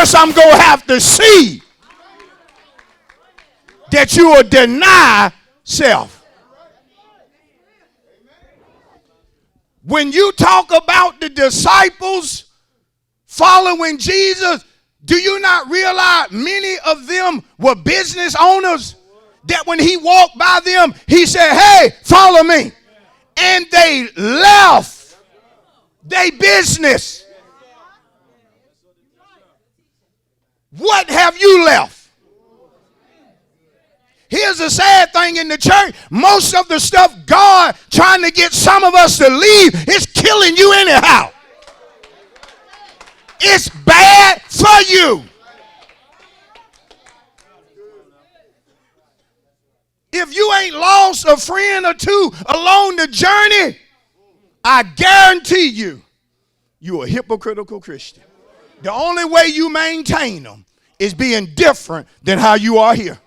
guess I'm going to have to see that you will deny self. When you talk about the disciples following Jesus, do you not realize many of them were business owners? That when he walked by them, he said, hey, follow me. And they left their business. What have you left? Here's the sad thing in the church. Most of the stuff God trying to get some of us to leave is killing you anyhow. It's bad for you. If you ain't lost a friend or two along the journey, I guarantee you, you're a hypocritical Christian. The only way you maintain them is being different than how you are here.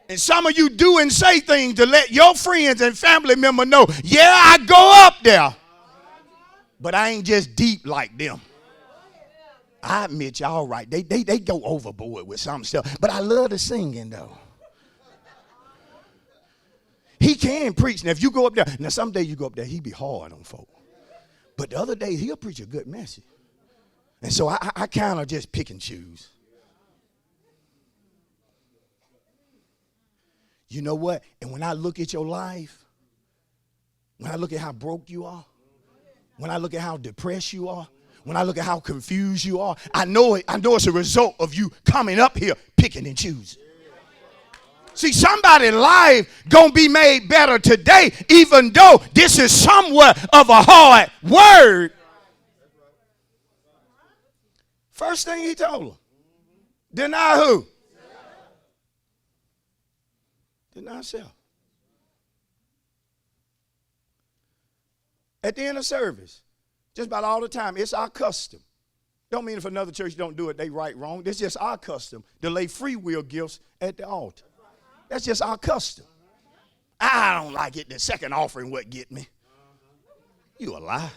And some of you do and say things to let your friends and family members know, yeah, I go up there, but I ain't just deep like them. I admit y'all right. They go overboard with some stuff. But I love the singing, though. He can preach. Now, if you go up there, now someday you go up there, he be hard on folk. But the other day, he'll preach a good message. And so I kind of just pick and choose. You know what? And when I look at your life, when I look at how broke you are, when I look at how depressed you are, when I look at how confused you are, I know it's a result of you coming up here picking and choosing. See, somebody's life gonna be made better today, even though this is somewhat of a hard word. First thing he told them, deny who? Deny self. At the end of service, just about all the time, it's our custom. Don't mean if another church don't do it, they right wrong. It's just our custom to lay free will gifts at the altar. That's just our custom. I don't like it. The second offering would get me. You a lie.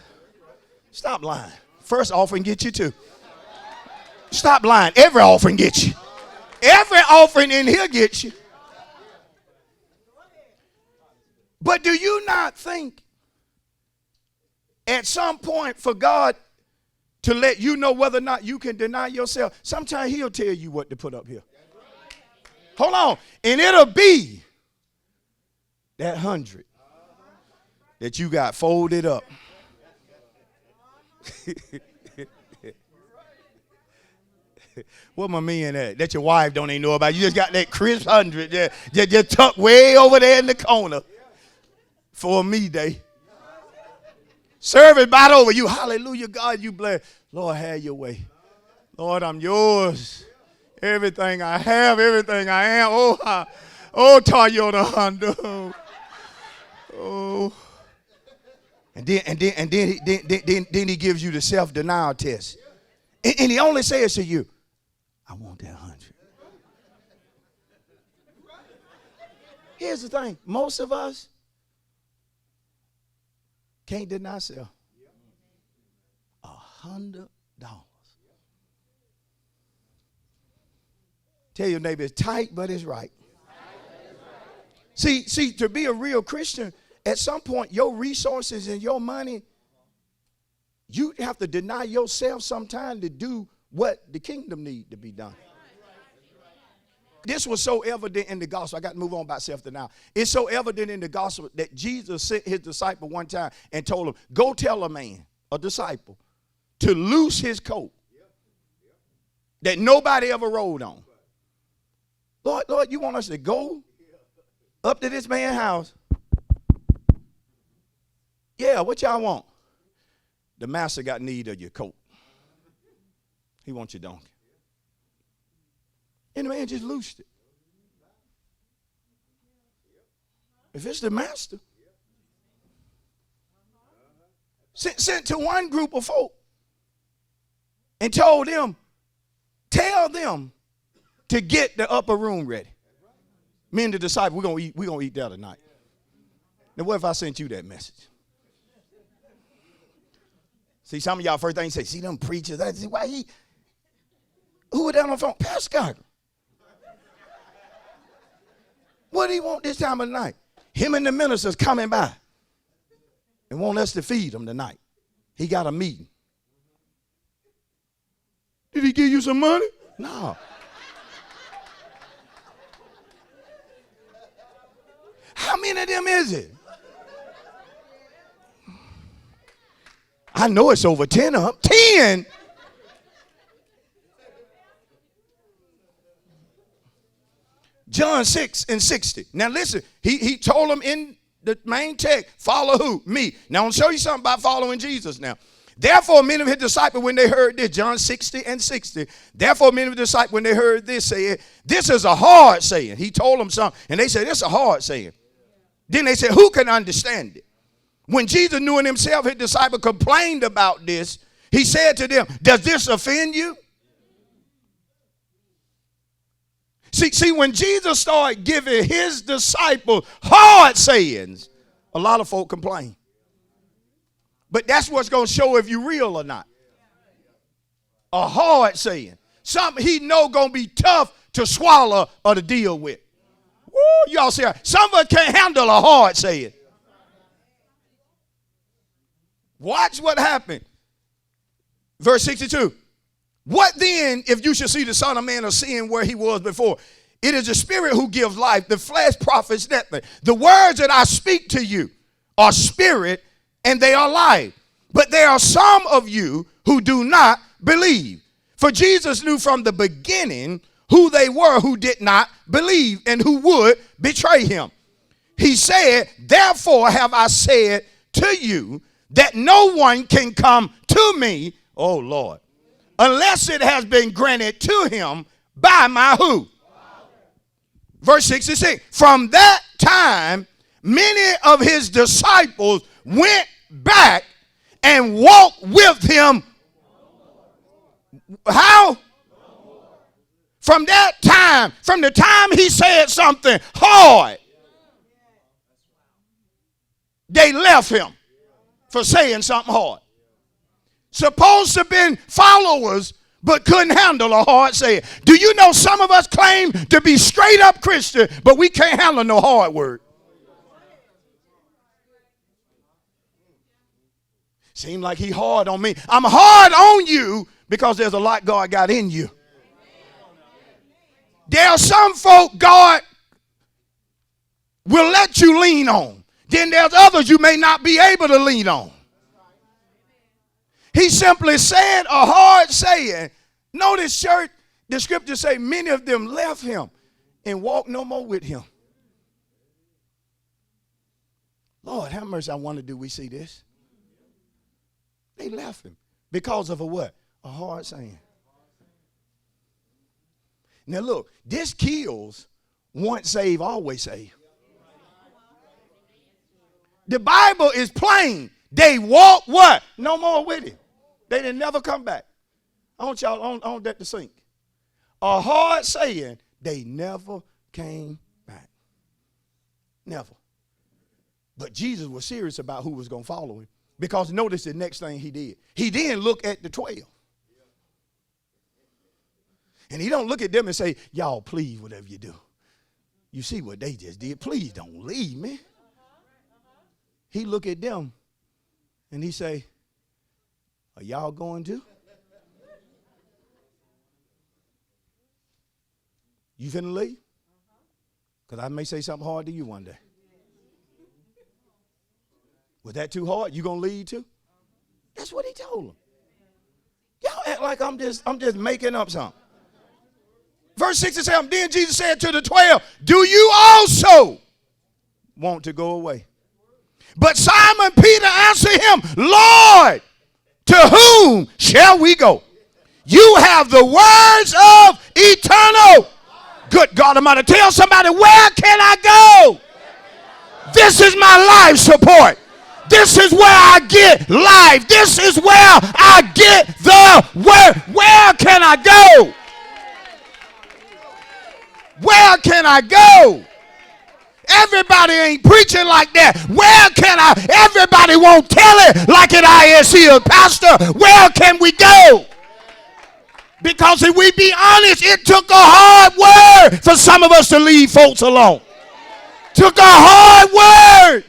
Stop lying. First offering get you too. Stop lying. Every offering gets you. Every offering in here gets you. But do you not think at some point for God to let you know whether or not you can deny yourself, sometimes he'll tell you what to put up here. Hold on. And it'll be that 100 that you got folded up. What my man at? That your wife don't even know about. You just got that crisp 100 just tucked way over there in the corner for a me day. Serve it about over you. Hallelujah, God, you bless. Lord, have your way. Lord, I'm yours. Everything I have, everything I am. Oh, Toyota Honda. Oh. And then he gives you the self-denial test. And he only says to you, I want that 100. Here's the thing. Most of us can't deny self. $100. Tell your neighbor, it's tight, but it's right. See, to be a real Christian, at some point, your resources and your money, you have to deny yourself sometime to do what the kingdom needs to be done. This was so evident in the gospel. I got to move on about self-denial. It's so evident in the gospel that Jesus sent his disciple one time and told him, go tell a man, a disciple, to loose his coat that nobody ever rode on. Lord, you want us to go up to this man's house? Yeah, what y'all want? The master got need of your coat. He wants your donkey. And the man just loosed it. If it's the master, sent to one group of folk and told them, tell them to get the upper room ready. Me and the disciples, we're gonna eat there tonight. Now what if I sent you that message? See, some of y'all first thing say, see them preachers. I see why who was that on the phone? Pastor Cochran. What do he want this time of the night? Him and the ministers coming by and want us to feed them tonight. He got a meeting. Did he give you some money? No. How many of them is it? I know it's over 10 of them. 10? John 6:60. Now listen, he told them in the main text, follow who? Me. Now I'm going to show you something about following Jesus now. Therefore, many of his disciples, when they heard this, John 60:60, therefore many of his disciples, when they heard this, said, this is a hard saying. He told them something, and they said, this is a hard saying. Then they said, who can understand it? When Jesus knew in himself, his disciples complained about this, he said to them, does this offend you? See, when Jesus started giving his disciples hard sayings, a lot of folk complain. But that's what's going to show if you're real or not. A hard saying. Something he know going to be tough to swallow or to deal with. Woo, y'all see, some of us can't handle a hard saying. Watch what happened. Verse 62. What then if you should see the Son of Man or seeing where he was before? It is the Spirit who gives life. The flesh profits nothing. The words that I speak to you are spirit and they are life. But there are some of you who do not believe. For Jesus knew from the beginning who they were who did not believe and who would betray him. He said, therefore have I said to you that no one can come to me, oh Lord, unless it has been granted to him by my who? Verse 66. From that time, many of his disciples went back and walked with him. How? From that time, from the time he said something hard, they left him for saying something hard. Supposed to have been followers, but couldn't handle a hard saying. Do you know some of us claim to be straight up Christian, but we can't handle no hard word? Seem like he hard on me. I'm hard on you because there's a lot God got in you. There are some folk God will let you lean on. Then there's others you may not be able to lean on. He simply said a hard saying. Notice, church, the scriptures say many of them left him and walked no more with him. Lord, have mercy. I wonder, do we see this? They left him because of a what? A hard saying. Now look, this kills once saved, always saved. The Bible is plain. They walked what? No more with him. They didn't never come back. I want y'all on that to sink. A hard saying, they never came back. Never. But Jesus was serious about who was going to follow him. Because notice the next thing he did. He didn't look at the 12. And he don't look at them and say, y'all, please, whatever you do. You see what they just did. Please don't leave me. He look at them and he say, are y'all going to? You finna leave? Because I may say something hard to you one day. Was that too hard? You gonna leave too? That's what he told them. Y'all act like I'm just making up something. Verse 67, then Jesus said to the 12, do you also want to go away? But Simon Peter answered him, Lord, to whom shall we go? You have the words of eternal. Good God Almighty, tell somebody, where can I go? This is my life support. This is where I get life. This is where I get the word. Where can I go? Where can I go? Everybody ain't preaching like that. Where can everybody won't tell it like at ISC. Pastor, where can we go? Because if we be honest, it took a hard word for some of us to leave folks alone. Took a hard word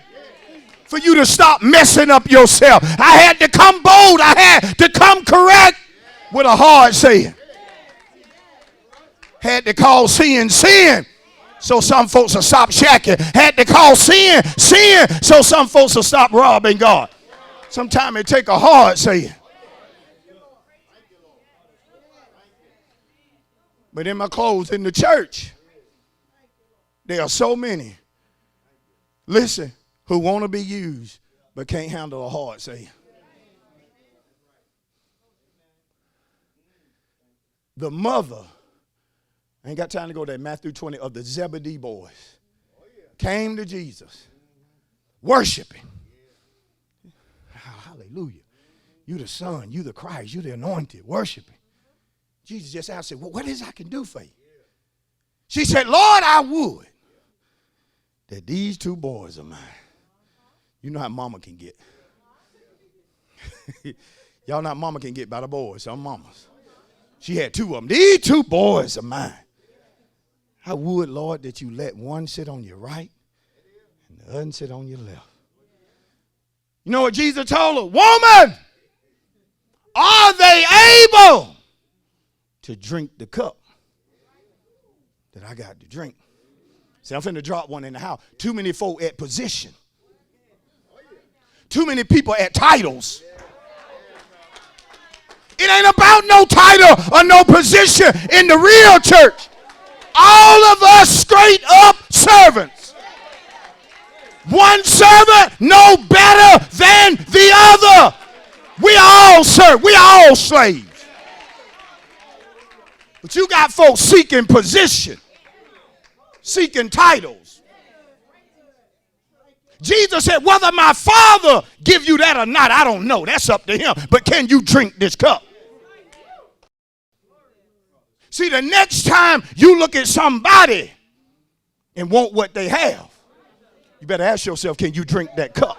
for you to stop messing up yourself. I had to come bold. I had to come correct with a hard saying. Had to call sin, sin, so some folks will stop shacking. Had to call sin, sin, so some folks will stop robbing God. Sometimes it take a hard saying. But in my clothes, in the church, there are so many, listen, who want to be used but can't handle a hard saying. The mother, I ain't got time to go there, Matthew 20, of the Zebedee boys, came to Jesus, worshiping. Hallelujah. You the Son, you the Christ, you the anointed, worshiping. Jesus just asked, well, what is I can do for you? She said, Lord, I would that these two boys of mine, you know how mama can get. Y'all know how mama can get by the boys, some mamas. She had two of them. These two boys of mine. I would, Lord, that you let one sit on your right and the other sit on your left. You know what Jesus told her? Woman, are they able to drink the cup that I got to drink? See, I'm finna drop one in the house. Too many folk at position. Too many people at titles. It ain't about no title or no position in the real church. All of us straight up servants. One servant no better than the other. We all serve. We all slaves. But you got folks seeking position, seeking titles. Jesus said, whether my Father give you that or not, I don't know. That's up to him. But can you drink this cup? See, the next time you look at somebody and want what they have, you better ask yourself, can you drink that cup?